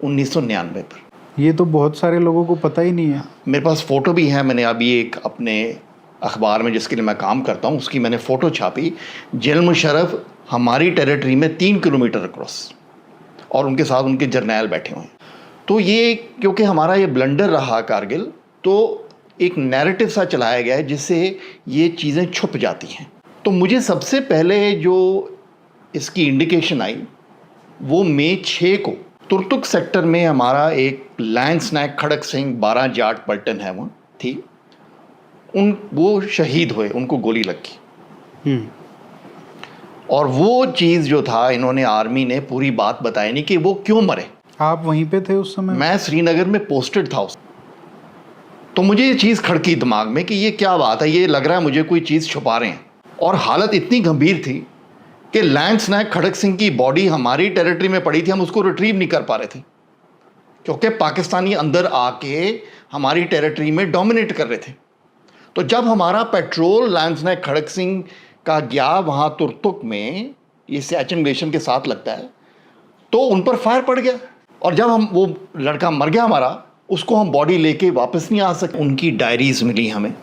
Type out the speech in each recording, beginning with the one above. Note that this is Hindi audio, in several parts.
1999 पर। ये तो बहुत सारे लोगों को पता ही नहीं है। मेरे पास फ़ोटो भी है, मैंने अभी एक अपने अखबार में जिसके लिए मैं काम करता हूँ उसकी मैंने फ़ोटो छापी। जनरल मुशर्रफ हमारी टेरिटरी में 3 किलोमीटर क्रॉस, और उनके साथ उनके जर्नैल बैठे हुए हैं। तो ये क्योंकि हमारा ये ब्लंडर रहा कारगिल, तो एक नैरेटिव सा चलाया गया है जिससे ये चीज़ें छुप जाती हैं। तो मुझे सबसे पहले जो इसकी इंडिकेशन आई वो मई 6 को तुर्तुक सेक्टर में हमारा एक लैंस नायक खड़क सिंह 12 जाट पलटन है वो थी, वो शहीद हुए, उनको गोली लगी। और वो चीज़ जो था, इन्होंने आर्मी ने पूरी बात बताई नहीं कि वो क्यों मरे। आप वहीं पे थे उस समय? मैं श्रीनगर में पोस्टेड था उस, तो मुझे ये चीज़ खड़की दिमाग में कि ये क्या बात है, ये लग रहा है मुझे कोई चीज़ छुपा रहे हैं। और हालत इतनी गंभीर थी कि लैंस नायक खड़क सिंह की बॉडी हमारी टेरिटरी में पड़ी थी, हम उसको रिट्रीव नहीं कर पा रहे थे क्योंकि पाकिस्तानी अंदर आके हमारी टेरिटरी में डोमिनेट कर रहे थे। तो जब हमारा पेट्रोल लैंस नायक खड़क सिंह का गया वहाँ तुर्तुक में, ये सियाचिन ग्लेशियर के साथ लगता है, तो उन पर फायर पड़ गया। और जब हम, वो लड़का मर गया हमारा, उसको हम बॉडी लेके वापस नहीं आ सके। उनकी डायरीज मिली हमें,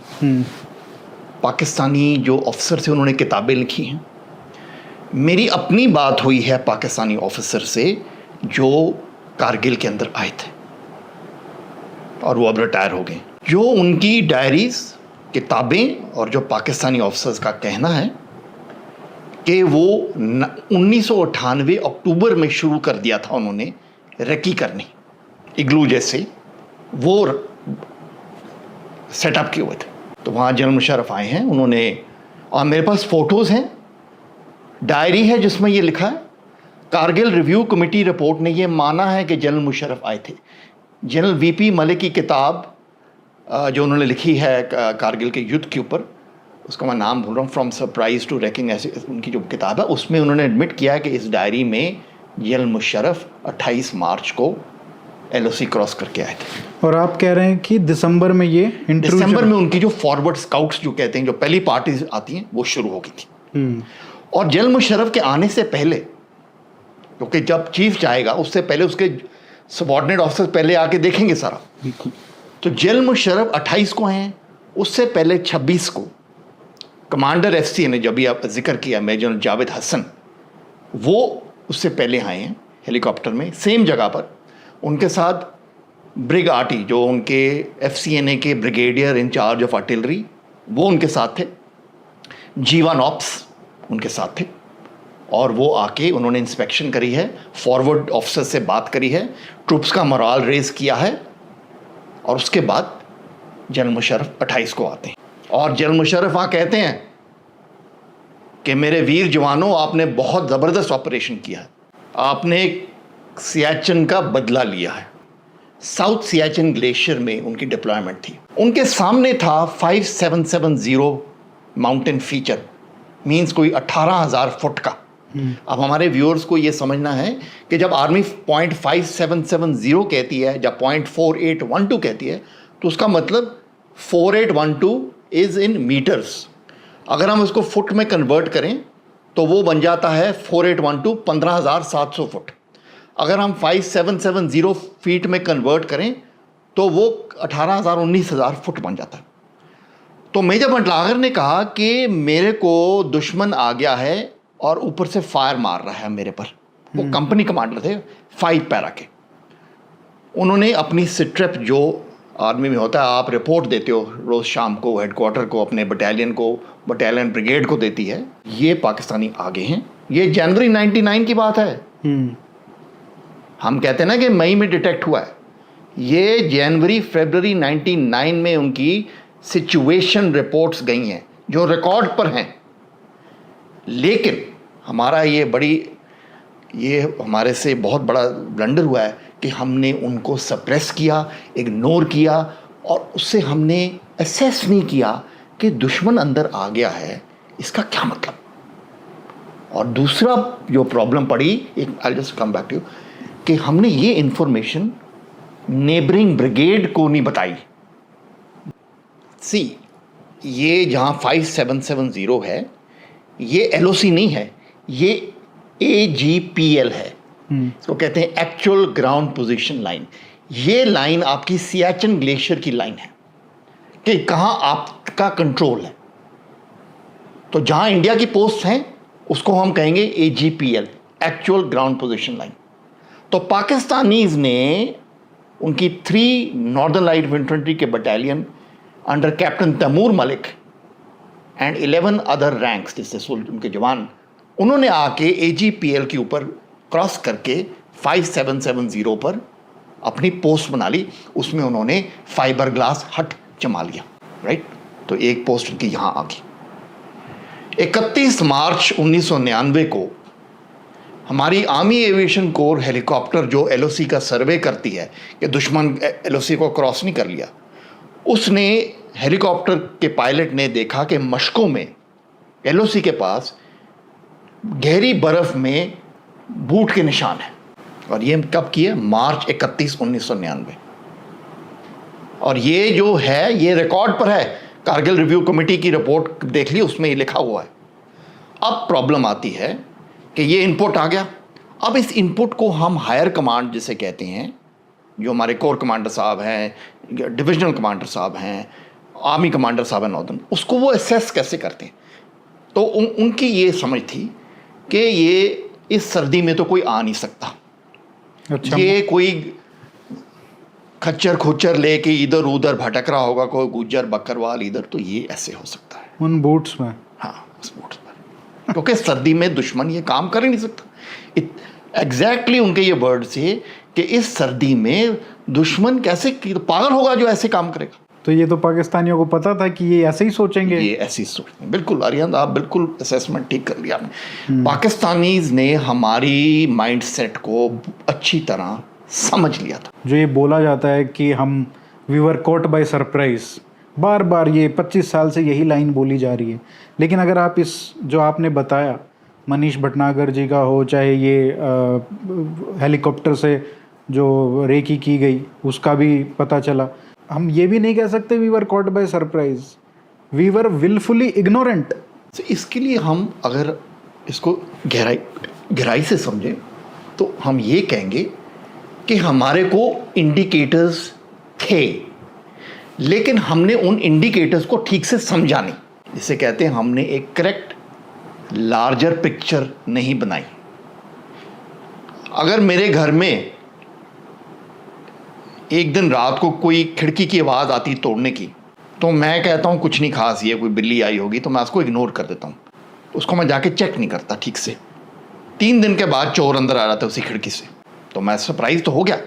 पाकिस्तानी जो ऑफिसर थे उन्होंने किताबें लिखी हैं। मेरी अपनी बात हुई है पाकिस्तानी ऑफिसर से जो कारगिल के अंदर आए थे और वो अब रिटायर हो गए। जो उनकी डायरीज, किताबें और जो पाकिस्तानी ऑफिसर्स का कहना है कि वो 1998 अक्टूबर में शुरू कर दिया था उन्होंने रेकी करनी, इग्लू जैसे वो सेटअप किए हुए थे। तो वहाँ जनरल मुशर्रफ आए हैं उन्होंने, और मेरे पास फ़ोटोज़ हैं, डायरी है जिसमें ये लिखा है। कारगिल रिव्यू कमेटी रिपोर्ट ने ये माना है कि जनरल मुशर्रफ आए थे। जनरल वीपी मलिक की किताब जो उन्होंने लिखी है कारगिल के युद्ध के ऊपर, उसका मैं नाम भूल रहा हूँ, फ्रॉम सरप्राइज टू रेकिंग, ऐसे उनकी जो किताब है, उसमें उन्होंने एडमिट किया है कि इस डायरी में जनरल मुशर्रफ 28 मार्च को LOC क्रॉस करके आए थे। और आप कह रहे हैं कि दिसंबर में ये इंटरव्यू, दिसंबर में उनकी जो फॉरवर्ड स्काउट्स जो कहते हैं, जो पहली पार्टीज आती हैं, वो शुरू हो गई थी। और जनरल मुशर्रफ के आने से पहले, क्योंकि जब चीफ जाएगा उससे पहले उसके सबॉर्डिनेट ऑफिसर पहले आके देखेंगे सारा, तो जनरल मुशर्रफ 28 को हैं, उससे पहले 26 को कमांडर FCA ने, जब भी आप जिक्र किया मेजर जावेद हसन, वो उससे पहले आए हैं हेलीकॉप्टर में सेम जगह पर। उनके साथ ब्रिग आर्टी जो उनके FCNA के ब्रिगेडियर इंचार्ज ऑफ आर्टिलरी, वो उनके साथ थे। जीवा नॉप्स उनके साथ थे, और वो आके उन्होंने इंस्पेक्शन करी है, फॉरवर्ड ऑफिसर से बात करी है, ट्रूप्स का मोराल रेज किया है। और उसके बाद जनरल मुशर्रफ 28 को आते हैं, और जनरल मुशर्रफ वहाँ कहते हैं कि मेरे वीर जवानों, आपने बहुत ज़बरदस्त ऑपरेशन किया है, आपने सियाचिन का बदला लिया है। साउथ सियाचिन ग्लेशियर में उनकी डिप्लॉयमेंट थी। उनके सामने था 5770 माउंटेन फीचर, मीन्स कोई 18,000 फुट का। अब हमारे व्यूअर्स को ये समझना है कि जब आर्मी 0.5770 कहती है, जब 0.4812 कहती है, तो उसका मतलब 4812 इज़ इन मीटर्स। अगर हम उसको फुट में कन्वर्ट करें तो वो बन जाता है 4812 15,700 फुट। अगर हम 5770 फीट में कन्वर्ट करें तो वो 18,000 19,000 फुट बन जाता है। तो मेजर भटनागर ने कहा कि मेरे को दुश्मन आ गया है और ऊपर से फायर मार रहा है मेरे पर। वो कंपनी कमांडर थे 5 पैरा के। उन्होंने अपनी सिट्रेप, जो आर्मी में होता है, आप रिपोर्ट देते हो रोज़ शाम को हेडक्वार्टर को, अपने बटालियन को, बटालियन ब्रिगेड को देती है। ये पाकिस्तानी आगे हैं। ये जनवरी 99 की बात है। हम कहते हैं ना कि मई में डिटेक्ट हुआ है, ये जनवरी फरवरी 99 में उनकी सिचुएशन रिपोर्ट्स गई हैं जो रिकॉर्ड पर हैं। लेकिन हमारा ये हमारे से बहुत बड़ा ब्लंडर हुआ है कि हमने उनको सप्रेस किया, इग्नोर किया, और उससे हमने असेस नहीं किया कि दुश्मन अंदर आ गया है, इसका क्या मतलब। और दूसरा जो प्रॉब्लम पड़ी, एक I just come back to, कि हमने ये इंफॉर्मेशन नेबरिंग ब्रिगेड को नहीं बताई। सी, ये जहाँ 5770 है, ये LOC नहीं है, ये AGPL है, इसको कहते हैं एक्चुअल ग्राउंड पोजीशन लाइन। ये लाइन आपकी सियाचिन ग्लेशियर की लाइन है कि कहाँ आपका कंट्रोल है। तो जहाँ इंडिया की पोस्ट हैं उसको हम कहेंगे AGPL, actual ground position line. तो पाकिस्तानीज ने उनकी 3 नॉर्दर्न लाइट इन्फेंट्री के battalion under captain Taimur Malik and 11 other ranks, जिससे उनके जवान, उन्होंने आके AGPL के ऊपर क्रॉस करके 5770 पर अपनी पोस्ट बना ली। उसमें उन्होंने फाइबर ग्लास हट जमा लिया, राइट। तो एक पोस्ट उनकी यहाँ आ गई। 31 मार्च 1999 को हमारी आर्मी एविएशन कोर हेलीकॉप्टर जो LOC का सर्वे करती है कि दुश्मन LOC को क्रॉस नहीं कर लिया, उसने हेलीकॉप्टर के पायलट ने देखा कि मशकों में LOC के पास गहरी बर्फ में बूट के निशान हैं। और ये कब किए? मार्च 31, 1999। और ये जो है ये रिकॉर्ड पर है, कारगिल रिव्यू कमेटी की रिपोर्ट देख ली, उसमें ये लिखा हुआ है। अब प्रॉब्लम आती है कि ये इनपुट आ गया। अब इस इनपुट को हम हायर कमांड जिसे कहते हैं, जो हमारे कोर कमांडर साहब हैं, डिविजनल कमांडर साहब हैं, आर्मी कमांडर साहब हैं नॉर्दर्न, उसको वो असेस कैसे करते हैं। तो उनकी ये समझ थी कि ये इस सर्दी में तो कोई आ नहीं सकता। अच्छा। ये कोई खच्चर खुच्चर लेके इधर उधर भटक रहा होगा, कोई गुज्जर बकरवाल इधर, तो ये ऐसे हो सकता है उन बूट्स में। हाँ, उस बूट्स पर, क्योंकि सर्दी में दुश्मन ये काम कर ही नहीं सकता। एग्जैक्टली उनके ये वर्ड से कि इस सर्दी में दुश्मन कैसे, पागल होगा जो ऐसे काम करेगा। तो ये तो पाकिस्तानियों को पता था कि ये ऐसे ही सोचेंगे। ये ऐसे ही सोचेंगे, बिल्कुल अरिहंत, आप बिल्कुल असेसमेंट ठीक कर लिया आपने। पाकिस्तानीज ने हमारी माइंडसेट को अच्छी तरह समझ लिया था। जो ये बोला जाता है कि हम we were caught by surprise, बार बार ये 25 साल से यही लाइन बोली जा रही है। लेकिन अगर आप इस जो आपने बताया मनीष भटनागर जी का हो, चाहे ये हेलीकॉप्टर से जो रेकी की गई उसका भी पता चला, हम ये भी नहीं कह सकते we were caught by surprise, we were wilfully ignorant. इसके लिए हम अगर इसको गहराई से समझें तो हम ये कहेंगे कि हमारे को इंडिकेटर्स थे, लेकिन हमने उन इंडिकेटर्स को ठीक से समझा नहीं। जिसे कहते हैं हमने एक करेक्ट लार्जर पिक्चर नहीं बनाई। अगर मेरे घर में एक दिन रात को कोई खिड़की की आवाज़ आती तोड़ने की, तो मैं कहता हूँ कुछ नहीं खास, ये कोई बिल्ली आई होगी, तो मैं उसको इग्नोर कर देता हूँ, उसको मैं जाके चेक नहीं करता ठीक से। 3 दिन के बाद चोर अंदर आ रहा था उसी खिड़की से, तो मैं सरप्राइज तो हो गया,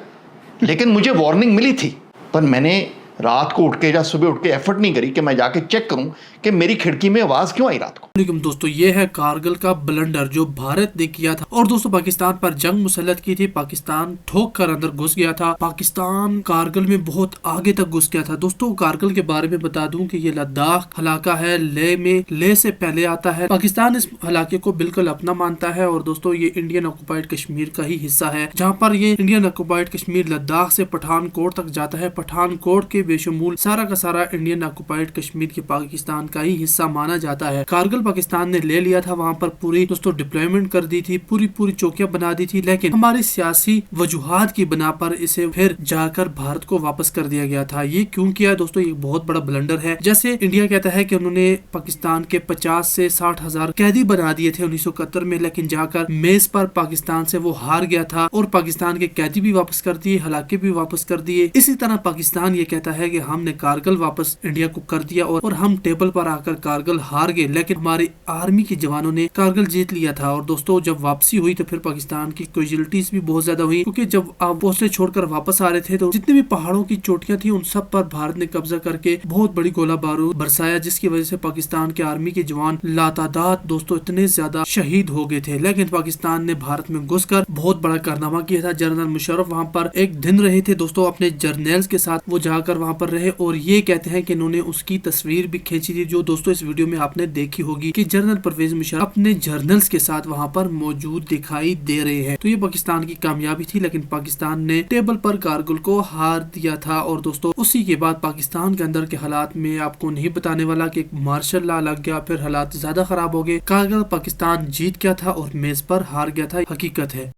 लेकिन मुझे वार्निंग मिली थी। पर मैंने रात को उठ के या सुबह उठ के एफर्ट नहीं करी कि मैं जाके चेक करूं कि मेरी खिड़की में आवाज क्यों आई रात को। लेकिन दोस्तों ये है कारगिल का ब्लंडर जो भारत ने किया था। और दोस्तों पाकिस्तान पर जंग मुसल्लत की थी, पाकिस्तान ठोक कर अंदर घुस गया था, पाकिस्तान कारगिल में बहुत आगे तक घुस गया था। दोस्तों कारगिल के बारे में बता दूं कि ये लद्दाख इलाका है, लेह से पहले आता है। पाकिस्तान इस इलाके को बिल्कुल अपना मानता है। और दोस्तों ये इंडियन ऑक्युपाइड कश्मीर का ही हिस्सा है, जहाँ पर ये इंडियन ऑक्युपाइड कश्मीर लद्दाख से पठानकोट तक जाता है। पठानकोट के बेशुमार सारा का सारा इंडियन ऑक्युपाइड कश्मीर के पाकिस्तान का ही हिस्सा माना जाता है। कारगिल पाकिस्तान ने ले लिया था, वहाँ पर पूरी दोस्तों डिप्लॉयमेंट कर दी थी, पूरी चौकियां बना दी थी, लेकिन हमारी सियासी वजूहात की बना पर इसे फिर जाकर भारत को वापस कर दिया गया था। ये क्यों किया दोस्तों? ये बहुत बड़ा ब्लंडर है। जैसे इंडिया कहता है कि उन्होंने पाकिस्तान के 50 से 60 हजार कैदी बना दिए थे 1971 में, लेकिन जाकर मेज पर पाकिस्तान से वो हार गया था और पाकिस्तान के कैदी भी वापस कर दिए, हलाके भी वापस कर दिए। इसी तरह पाकिस्तान ये कहता है कि हमने कारगिल वापस इंडिया को कर दिया और हम टेबल पर आकर कारगिल हार गए, लेकिन हमारी आर्मी के जवानों ने कारगिल जीत लिया था। और दोस्तों जब वापसी हुई तो फिर पाकिस्तान की कैजुअलिटीज भी बहुत ज्यादा हुई, क्योंकि जब आप पोस्टें छोड़कर वापस आ रहे थे तो जितने भी पहाड़ों की चोटियां थी उन सब पर भारत ने कब्जा करके बहुत बड़ी गोला बारूद बरसाया, जिसकी वजह से पाकिस्तान के आर्मी के जवान लातादाद दोस्तों इतने ज्यादा शहीद हो गए थे। लेकिन पाकिस्तान ने भारत में घुसकर बहुत बड़ा कारनामा किया था। जनरल मुशर्रफ वहाँ पर एक दिन रहे थे दोस्तों, अपने जर्नल्स के साथ वो जाकर वहाँ पर रहे और ये कहते हैं कि इन्होंने उसकी तस्वीर भी खींची थी, जो दोस्तों इस वीडियो में आपने देखी होगी कि जनरल परवेज मुशर्रफ अपने जर्नल्स के साथ वहाँ पर मौजूद दिखाई दे रहे हैं। तो ये पाकिस्तान की कामयाबी थी, लेकिन पाकिस्तान ने टेबल पर कारगिल को हार दिया था। और दोस्तों उसी के बाद पाकिस्तान के अंदर के हालात में आपको नहीं बताने वाला कि एक मार्शल लॉ लग गया, फिर हालात ज्यादा खराब हो गए, कारगिल पाकिस्तान जीत गया था और मेज पर हार गया था, हकीकत है।